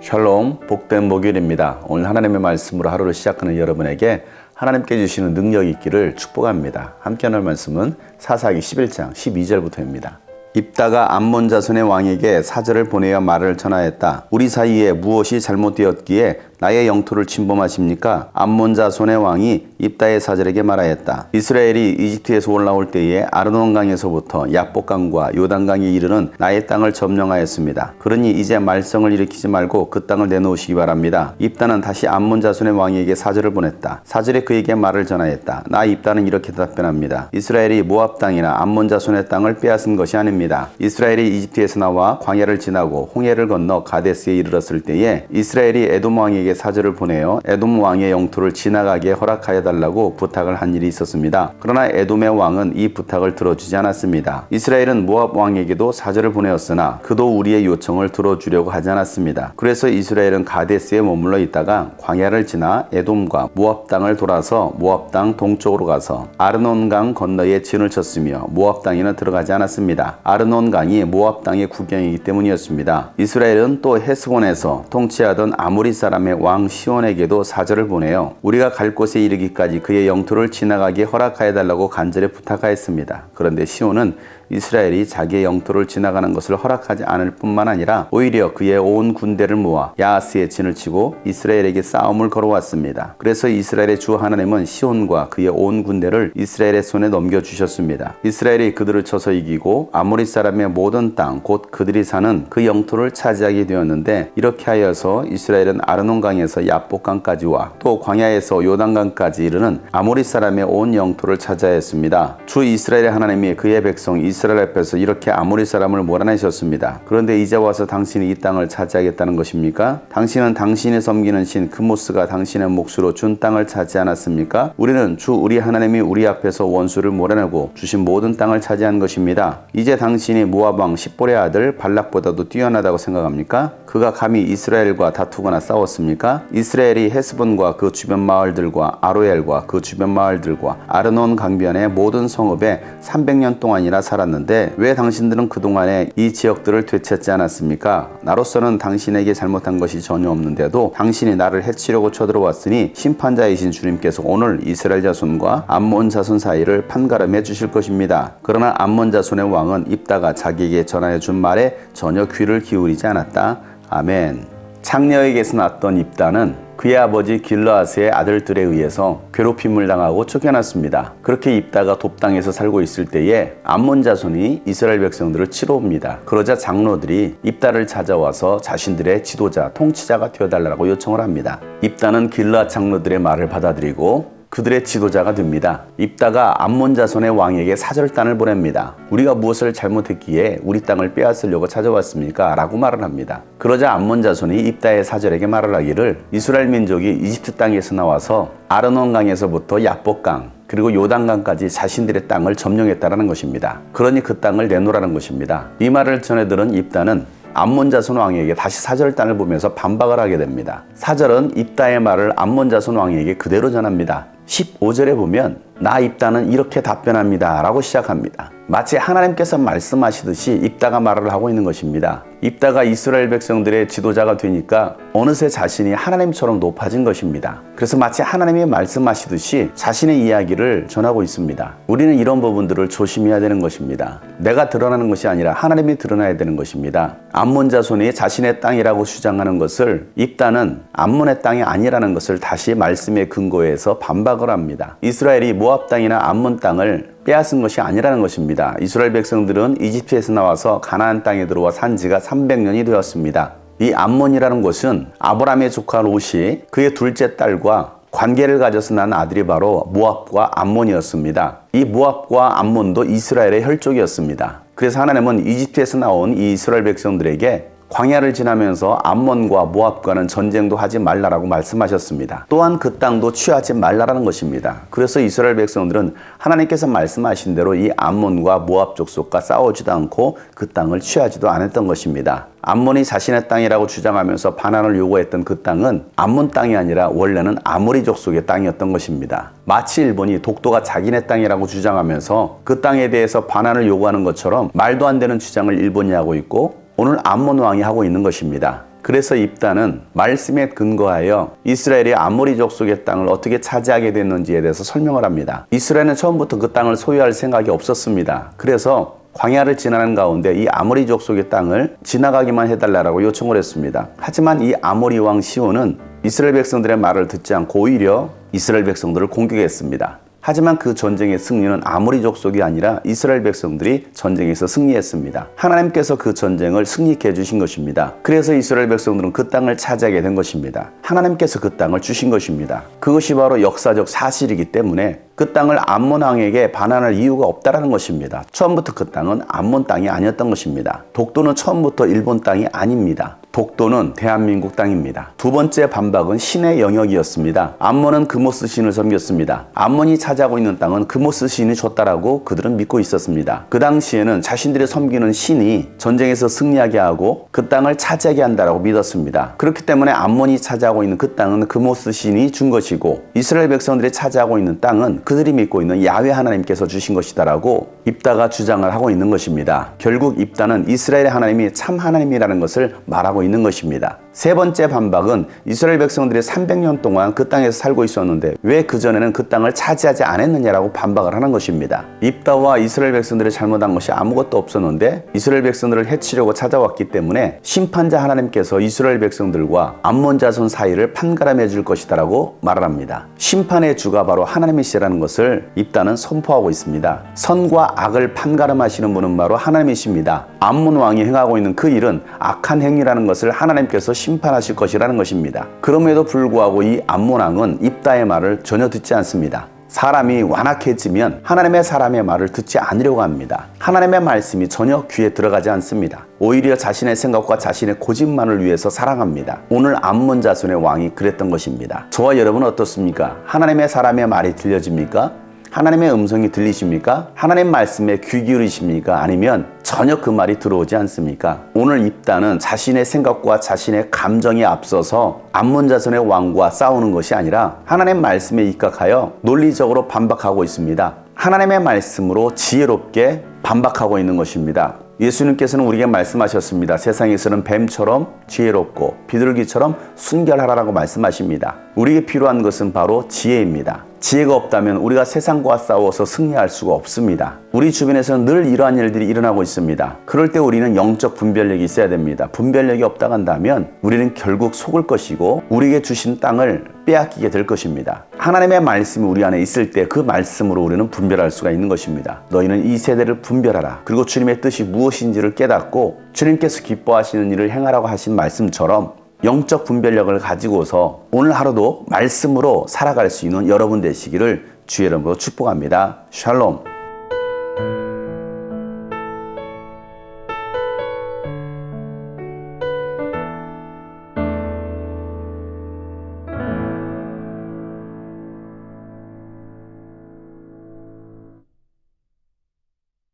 샬롬, 복된 목요일입니다. 오늘 하나님의 말씀으로 하루를 시작하는 여러분에게 하나님께 주시는 능력이 있기를 축복합니다. 함께 나눌 말씀은 사사기 11장 12절부터입니다. 입다가 암몬 자손의 왕에게 사절을 보내어 말을 전하였다. 우리 사이에 무엇이 잘못되었기에 나의 영토를 침범하십니까? 암몬 자손의 왕이 입다의 사절에게 말하였다. 이스라엘이 이집트에서 올라올 때에 아르논강에서부터 야복강과 요단강에 이르는 나의 땅을 점령하였습니다. 그러니 이제 말썽을 일으키지 말고 그 땅을 내놓으시기 바랍니다. 입다는 다시 암몬 자손의 왕에게 사절을 보냈다. 사절에 그에게 말을 전하였다. 나 입다는 이렇게 답변합니다. 이스라엘이 모압 땅이나 암몬 자손의 땅을 빼앗은 것이 아닙니다. 이스라엘이 이집트에서 나와 광야를 지나고 홍해를 건너 가데스에 이르렀을 때에 이스라엘이 에돔 왕에게 사절을 보내어 에돔 왕의 영토를 지나가게 허락하여 달라고 부탁을 한 일이 있었습니다. 그러나 에돔의 왕은 이 부탁을 들어주지 않았습니다. 이스라엘은 모압 왕에게도 사절을 보내었으나 그도 우리의 요청을 들어주려고 하지 않았습니다. 그래서 이스라엘은 가데스에 머물러 있다가 광야를 지나 에돔과 모압 땅을 돌아서 모압 땅 동쪽으로 가서 아르논강 건너에 진을 쳤으며 모압 땅에는 들어가지 않았습니다. 아르논강이 모압 땅의 국경이기 때문이었습니다. 이스라엘은 또 헤스본에서 통치하던 아모리 사람의 왕 시온에게도 사절을 보내어 우리가 갈 곳에 이르기까지 그의 영토를 지나가게 허락하여 달라고 간절히 부탁하였습니다. 그런데 시온은 이스라엘이 자기의 영토를 지나가는 것을 허락하지 않을 뿐만 아니라 오히려 그의 온 군대를 모아 야하스에 진을 치고 이스라엘에게 싸움을 걸어왔습니다. 그래서 이스라엘의 주 하나님은 시온과 그의 온 군대를 이스라엘의 손에 넘겨주셨습니다. 이스라엘이 그들을 쳐서 이기고 아모리 사람의 모든 땅 곧 그들이 사는 그 영토를 차지하게 되었는데, 이렇게 하여서 이스라엘은 아르논강에서 야복강까지와 또 광야에서 요단강까지 이르는 아모리 사람의 온 영토를 차지하였습니다. 주 이스라엘의 하나님이 그의 백성 이스라엘 앞에서 이렇게 아모리 사람을 몰아내셨습니다. 그런데 이제 와서 당신이 이 땅을 차지하겠다는 것입니까? 당신은 당신이 섬기는 신 그모스가 당신의 몫으로 준 땅을 차지 않았습니까? 우리는 주 우리 하나님이 우리 앞에서 원수를 몰아내고 주신 모든 땅을 차지한 것입니다. 이제 당신이 모압 왕 십볼의 아들 발락보다도 뛰어나다고 생각합니까? 그가 감히 이스라엘과 다투거나 싸웠습니까? 이스라엘이 헤스본과 그 주변 마을들과 아로엘과 그 주변 마을들과 아르논 강변의 모든 성읍에 300년 동안이나 살았는데 왜 당신들은 그동안에 이 지역들을 되찾지 않았습니까? 나로서는 당신에게 잘못한 것이 전혀 없는데도 당신이 나를 해치려고 쳐들어왔으니 심판자이신 주님께서 오늘 이스라엘 자손과 암몬 자손 사이를 판가름해 주실 것입니다. 그러나 암몬 자손의 왕은 입다가 자기에게 전하여 준 말에 전혀 귀를 기울이지 않았다. 아멘. 창녀에게서 났던 입다는 그의 아버지 길르앗의 아들들에 의해서 괴롭힘을 당하고 쫓겨났습니다. 그렇게 입다가 돕당에서 살고 있을 때에 암몬 자손이 이스라엘 백성들을 치러 옵니다. 그러자 장로들이 입다를 찾아와서 자신들의 지도자, 통치자가 되어달라고 요청을 합니다. 입다는 길르앗 장로들의 말을 받아들이고 그들의 지도자가 됩니다. 입다가 암몬 자손의 왕에게 사절단을 보냅니다. 우리가 무엇을 잘못했기에 우리 땅을 빼앗으려고 찾아왔습니까? 라고 말을 합니다. 그러자 암몬 자손이 입다의 사절에게 말을 하기를 이스라엘 민족이 이집트 땅에서 나와서 아르논강에서부터 야복강 그리고 요단강까지 자신들의 땅을 점령했다는 것입니다. 그러니 그 땅을 내놓으라는 것입니다. 이 말을 전해들은 입다는 암몬 자손 왕에게 다시 사절단을 보면서 반박을 하게 됩니다. 사절은 입다의 말을 암몬 자손 왕에게 그대로 전합니다. 15절에 보면 나 입다는 이렇게 답변합니다 라고 시작합니다. 마치 하나님께서 말씀하시듯이 입다가 말을 하고 있는 것입니다. 입다가 이스라엘 백성들의 지도자가 되니까 어느새 자신이 하나님처럼 높아진 것입니다. 그래서 마치 하나님이 말씀하시듯이 자신의 이야기를 전하고 있습니다. 우리는 이런 부분들을 조심해야 되는 것입니다. 내가 드러나는 것이 아니라 하나님이 드러나야 되는 것입니다. 암몬 자손이 자신의 땅이라고 주장하는 것을 입다는 암몬의 땅이 아니라는 것을 다시 말씀의 근거에서 반박을 합니다. 이스라엘이 모압 땅이나 암몬 땅을 빼앗은 것이 아니라는 것입니다. 이스라엘 백성들은 이집트에서 나와서 가나안 땅에 들어와 산 지가 300년이 되었습니다. 이 암몬이라는 곳은 아브라함의 조카 롯이 그의 둘째 딸과 관계를 가져서 난 아들이 바로 모압과 암몬이었습니다. 이 모압과 암몬도 이스라엘의 혈족이었습니다. 그래서 하나님은 이집트에서 나온 이 이스라엘 백성들에게 광야를 지나면서 암몬과 모압과는 전쟁도 하지 말라라고 말씀하셨습니다. 또한 그 땅도 취하지 말라라는 것입니다. 그래서 이스라엘 백성들은 하나님께서 말씀하신 대로 이 암몬과 모압 족속과 싸우지도 않고 그 땅을 취하지도 않았던 것입니다. 암몬이 자신의 땅이라고 주장하면서 반환을 요구했던 그 땅은 암몬 땅이 아니라 원래는 아모리 족속의 땅이었던 것입니다. 마치 일본이 독도가 자기네 땅이라고 주장하면서 그 땅에 대해서 반환을 요구하는 것처럼 말도 안 되는 주장을 일본이 하고 있고 오늘 암몬 왕이 하고 있는 것입니다. 그래서 입다는 말씀에 근거하여 이스라엘이 아모리 족속의 땅을 어떻게 차지하게 됐는지에 대해서 설명을 합니다. 이스라엘은 처음부터 그 땅을 소유할 생각이 없었습니다. 그래서 광야를 지나는 가운데 이 아모리 족속의 땅을 지나가기만 해달라고 요청을 했습니다. 하지만 이 아모리 왕 시온은 이스라엘 백성들의 말을 듣지 않고 오히려 이스라엘 백성들을 공격했습니다. 하지만 그 전쟁의 승리는 아모리 족속이 아니라 이스라엘 백성들이 전쟁에서 승리했습니다. 하나님께서 그 전쟁을 승리케 해주신 것입니다. 그래서 이스라엘 백성들은 그 땅을 차지하게 된 것입니다. 하나님께서 그 땅을 주신 것입니다. 그것이 바로 역사적 사실이기 때문에 그 땅을 암몬 왕에게 반환할 이유가 없다라는 것입니다. 처음부터 그 땅은 암몬 땅이 아니었던 것입니다. 독도는 처음부터 일본 땅이 아닙니다. 독도는 대한민국 땅입니다. 두 번째 반박은 신의 영역이었습니다. 암몬은 그모스 신을 섬겼습니다. 암몬이 차지하고 있는 땅은 그모스 신이 줬다라고 그들은 믿고 있었습니다. 그 당시에는 자신들이 섬기는 신이 전쟁에서 승리하게 하고 그 땅을 차지하게 한다라고 믿었습니다. 그렇기 때문에 암몬이 차지하고 있는 그 땅은 그모스 신이 준 것이고 이스라엘 백성들이 차지하고 있는 땅은 그들이 믿고 있는 야훼 하나님께서 주신 것이다라고 입다가 주장을 하고 있는 것입니다. 결국 입다는 이스라엘의 하나님이 참 하나님이라는 것을 말하고 있는 것입니다. 세 번째 반박은 이스라엘 백성들이 300년 동안 그 땅에서 살고 있었는데 왜 그전에는 그 땅을 차지하지 않았느냐라고 반박을 하는 것입니다. 입다와 이스라엘 백성들이 잘못한 것이 아무것도 없었는데 이스라엘 백성들을 해치려고 찾아왔기 때문에 심판자 하나님께서 이스라엘 백성들과 암몬 자손 사이를 판가름해 줄 것이다라고 말을 합니다. 심판의 주가 바로 하나님이시라는 것을 입다는 선포하고 있습니다. 선과 악을 판가름하시는 분은 바로 하나님이십니다. 암몬 왕이 행하고 있는 그 일은 악한 행위라는 것을 하나님께서 심판하실 것이라는 것입니다. 그럼에도 불구하고 이 암몬 왕은 입다의 말을 전혀 듣지 않습니다. 사람이 완악해지면 하나님의 사람의 말을 듣지 않으려고 합니다. 하나님의 말씀이 전혀 귀에 들어가지 않습니다. 오히려 자신의 생각과 자신의 고집만을 위해서 사랑합니다. 오늘 암몬 자손의 왕이 그랬던 것입니다. 저와 여러분은 어떻습니까? 하나님의 사람의 말이 들려집니까? 하나님의 음성이 들리십니까? 하나님 말씀에 귀 기울이십니까? 아니면 전혀 그 말이 들어오지 않습니까? 오늘 입다는 자신의 생각과 자신의 감정에 앞서서 암몬 자손의 왕과 싸우는 것이 아니라 하나님 말씀에 입각하여 논리적으로 반박하고 있습니다. 하나님의 말씀으로 지혜롭게 반박하고 있는 것입니다. 예수님께서는 우리에게 말씀하셨습니다. 세상에서는 뱀처럼 지혜롭고 비둘기처럼 순결하라고 말씀하십니다. 우리에게 필요한 것은 바로 지혜입니다. 지혜가 없다면 우리가 세상과 싸워서 승리할 수가 없습니다. 우리 주변에서는 늘 이러한 일들이 일어나고 있습니다. 그럴 때 우리는 영적 분별력이 있어야 됩니다. 분별력이 없다 한다면 우리는 결국 속을 것이고 우리에게 주신 땅을 빼앗기게 될 것입니다. 하나님의 말씀이 우리 안에 있을 때 그 말씀으로 우리는 분별할 수가 있는 것입니다. 너희는 이 세대를 분별하라. 그리고 주님의 뜻이 무엇인지를 깨닫고 주님께서 기뻐하시는 일을 행하라고 하신 말씀처럼 영적 분별력을 가지고서 오늘 하루도 말씀으로 살아갈 수 있는 여러분 되시기를 주의 이름으로 축복합니다. 샬롬.